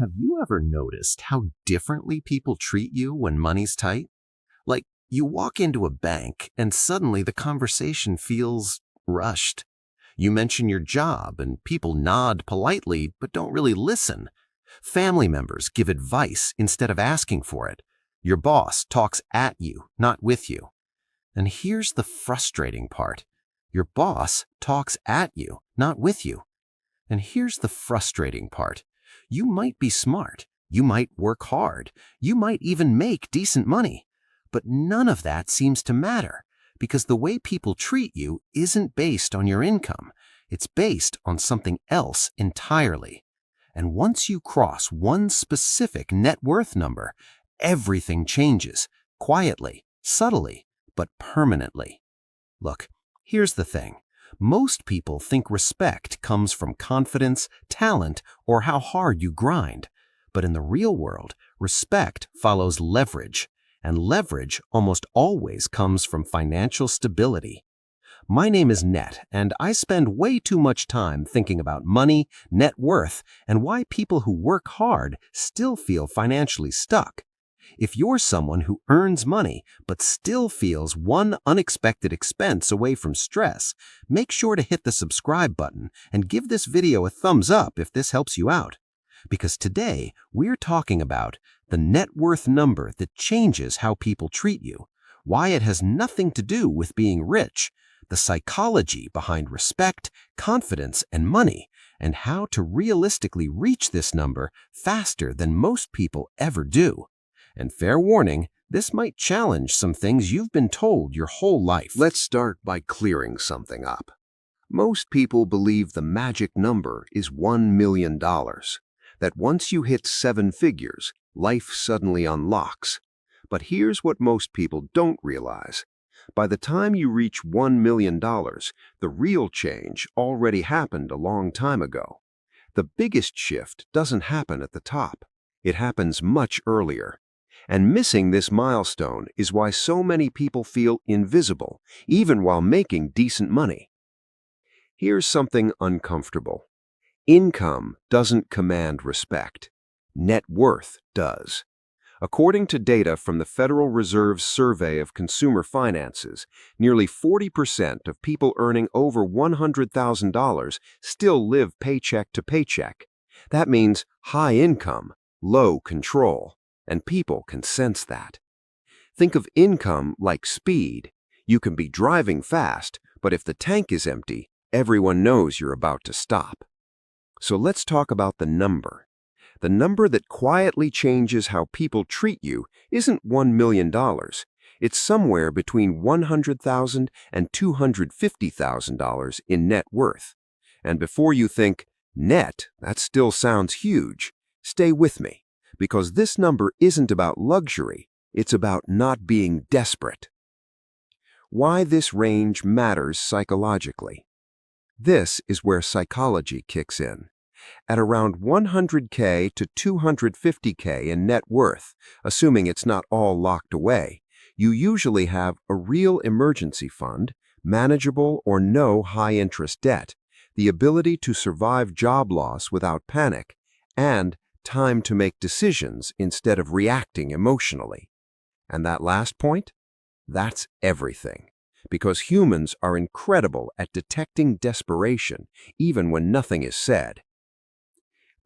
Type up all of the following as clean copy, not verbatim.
Have you ever noticed how differently people treat you when money's tight? Like, you walk into a bank and suddenly the conversation feels rushed. You mention your job and people nod politely but don't really listen. Family members give advice instead of asking for it. Your boss talks at you, not with you. And here's the frustrating part. Your boss talks at you, not with you. And here's the frustrating part. You might be smart, you might work hard, you might even make decent money, but none of that seems to matter because the way people treat you isn't based on your income. It's based on something else entirely. And once you cross one specific net worth number, everything changes, quietly, subtly, but permanently. Look, here's the thing. Most people think respect comes from confidence, talent, or how hard you grind. But in the real world, respect follows leverage, and leverage almost always comes from financial stability. My name is Net, and I spend way too much time thinking about money, net worth, and why people who work hard still feel financially stuck. If you're someone who earns money but still feels one unexpected expense away from stress, make sure to hit the subscribe button and give this video a thumbs up if this helps you out. Because today we're talking about the net worth number that changes how people treat you, why it has nothing to do with being rich, the psychology behind respect, confidence, and money, and how to realistically reach this number faster than most people ever do. And fair warning, this might challenge some things you've been told your whole life. Let's start by clearing something up. Most people believe the magic number is $1 million, that once you hit 7 figures, life suddenly unlocks. But here's what most people don't realize. By the time you reach $1 million, the real change already happened a long time ago. The biggest shift doesn't happen at the top. It happens much earlier. And missing this milestone is why so many people feel invisible, even while making decent money. Here's something uncomfortable. Income doesn't command respect. Net worth does. According to data from the Federal Reserve's Survey of Consumer Finances, nearly 40% of people earning over $100,000 still live paycheck to paycheck. That means high income, low control. And people can sense that. Think of income like speed. You can be driving fast, but if the tank is empty, everyone knows you're about to stop. So let's talk about the number. The number that quietly changes how people treat you isn't $1 million. It's somewhere between $100,000 and $250,000 in net worth. And before you think, net, that still sounds huge, stay with me. Because this number isn't about luxury, it's about not being desperate. Why this range matters psychologically. This is where psychology kicks in. At around $100K to $250K in net worth, assuming it's not all locked away, you usually have a real emergency fund, manageable or no high-interest debt, the ability to survive job loss without panic, and time to make decisions instead of reacting emotionally. And that last point? That's everything. Because humans are incredible at detecting desperation, even when nothing is said.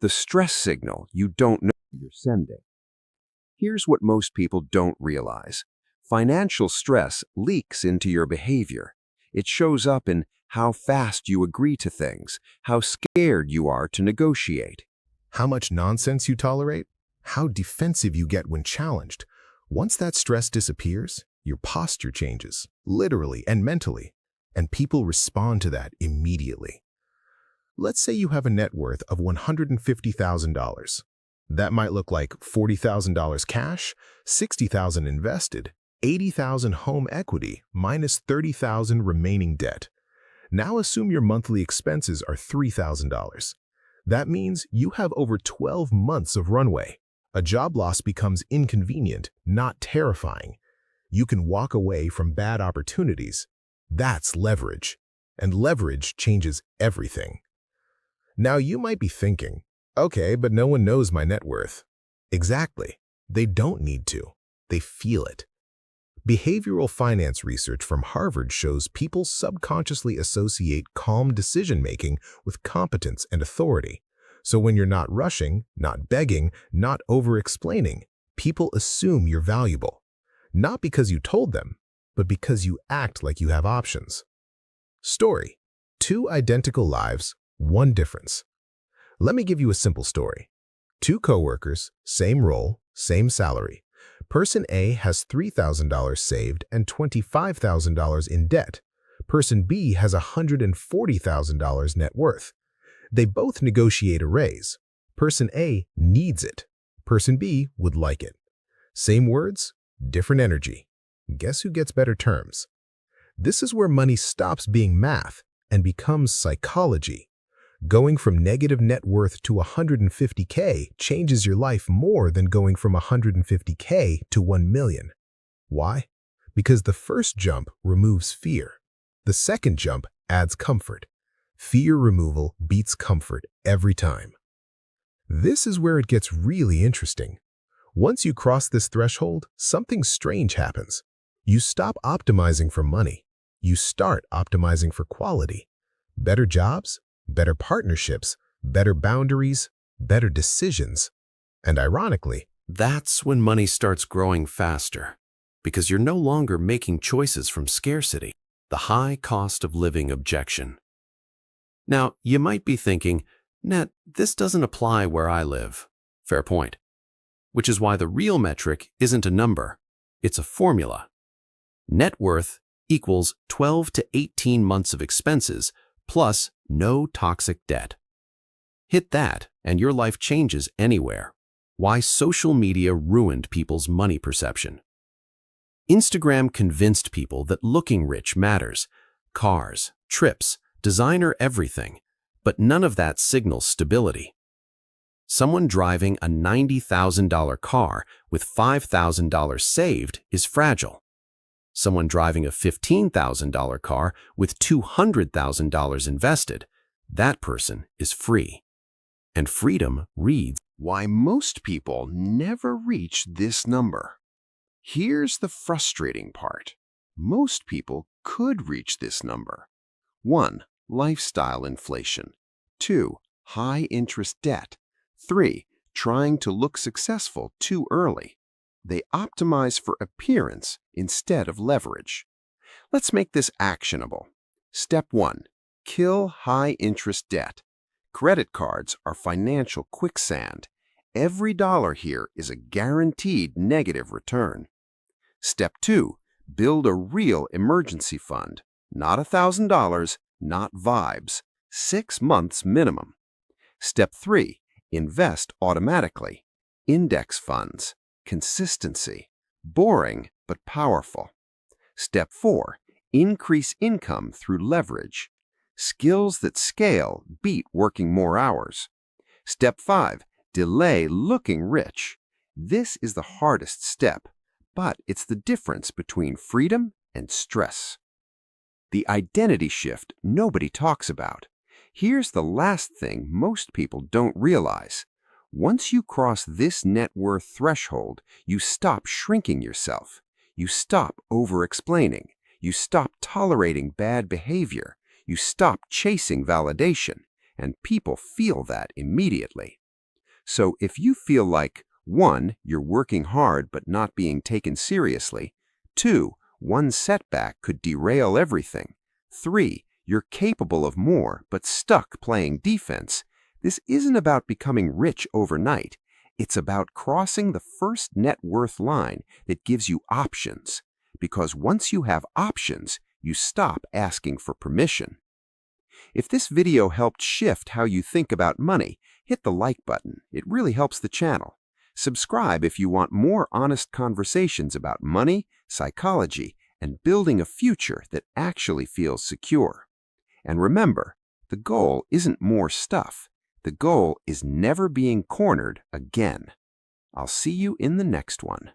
The stress signal you don't know you're sending. Here's what most people don't realize. Financial stress leaks into your behavior. It shows up in how fast you agree to things, how scared you are to negotiate. How much nonsense you tolerate, how defensive you get when challenged. Once that stress disappears, your posture changes, literally and mentally, and people respond to that immediately. Let's say you have a net worth of $150,000. That might look like $40,000 cash, $60,000 invested, $80,000 home equity, minus $30,000 remaining debt. Now assume your monthly expenses are $3,000. That means you have over 12 months of runway. A job loss becomes inconvenient, not terrifying. You can walk away from bad opportunities. That's leverage. And leverage changes everything. Now you might be thinking, Okay, but no one knows my net worth. Exactly. They don't need to. They feel it. Behavioral finance research from Harvard shows people subconsciously associate calm decision-making with competence and authority. So when you're not rushing, not begging, not over-explaining, people assume you're valuable. Not because you told them, but because you act like you have options. Story: 2 identical lives, 1 difference. Let me give you a simple story. 2 coworkers, same role, same salary. Person A has $3,000 saved and $25,000 in debt. Person B has $140,000 net worth. They both negotiate a raise. Person A needs it. Person B would like it. Same words, different energy. Guess who gets better terms? This is where money stops being math and becomes psychology. Going from negative net worth to $150K changes your life more than going from $150K to $1 million. Why? Because the first jump removes fear. The second jump adds comfort. Fear removal beats comfort every time. This is where it gets really interesting. Once you cross this threshold, something strange happens. You stop optimizing for money. You start optimizing for quality. Better jobs, better partnerships, better boundaries, better decisions. And ironically, That's when money starts growing faster, because you're no longer making choices from scarcity, the high cost of living objection. Now, you might be thinking, Net, this doesn't apply where I live. Fair point. Which is why the real metric isn't a number, it's a formula. Net worth equals 12 to 18 months of expenses plus no toxic debt. Hit that, and your life changes anywhere. Why social media ruined people's money perception. Instagram convinced people that looking rich matters. Cars, trips, designer everything. But none of that signals stability. Someone driving a $90,000 car with $5,000 saved is fragile. Someone driving a $15,000 car with $200,000 invested, that person is free. And freedom reads, Why most people never reach this number. Here's the frustrating part. Most people could reach this number. 1. Lifestyle inflation. 2. High interest debt. 3. Trying to look successful too early. They optimize for appearance instead of leverage. Let's make this actionable. Step 1. Kill high interest debt. Credit cards are financial quicksand. Every dollar here is a guaranteed negative return. Step 2. Build a real emergency fund. Not $1,000, not vibes. 6 months minimum. Step 3. Invest automatically. Index funds. Consistency. Boring but powerful. Step 4. Increase income through leverage. Skills that scale beat working more hours. Step 5. Delay looking rich. This is the hardest step, but it's the difference between freedom and stress. The identity shift nobody talks about. Here's the last thing most people don't realize. Once you cross this net worth threshold, you stop shrinking yourself. You stop over-explaining. You stop tolerating bad behavior. You stop chasing validation. And people feel that immediately. So if you feel like, 1, you're working hard but not being taken seriously, 2, one setback could derail everything, 3, you're capable of more but stuck playing defense, this isn't about becoming rich overnight. It's about crossing the first net worth line that gives you options. Because once you have options, you stop asking for permission. If this video helped shift how you think about money, hit the like button. It really helps the channel. Subscribe if you want more honest conversations about money, psychology, and building a future that actually feels secure. And remember, the goal isn't more stuff. The goal is never being cornered again. I'll see you in the next one.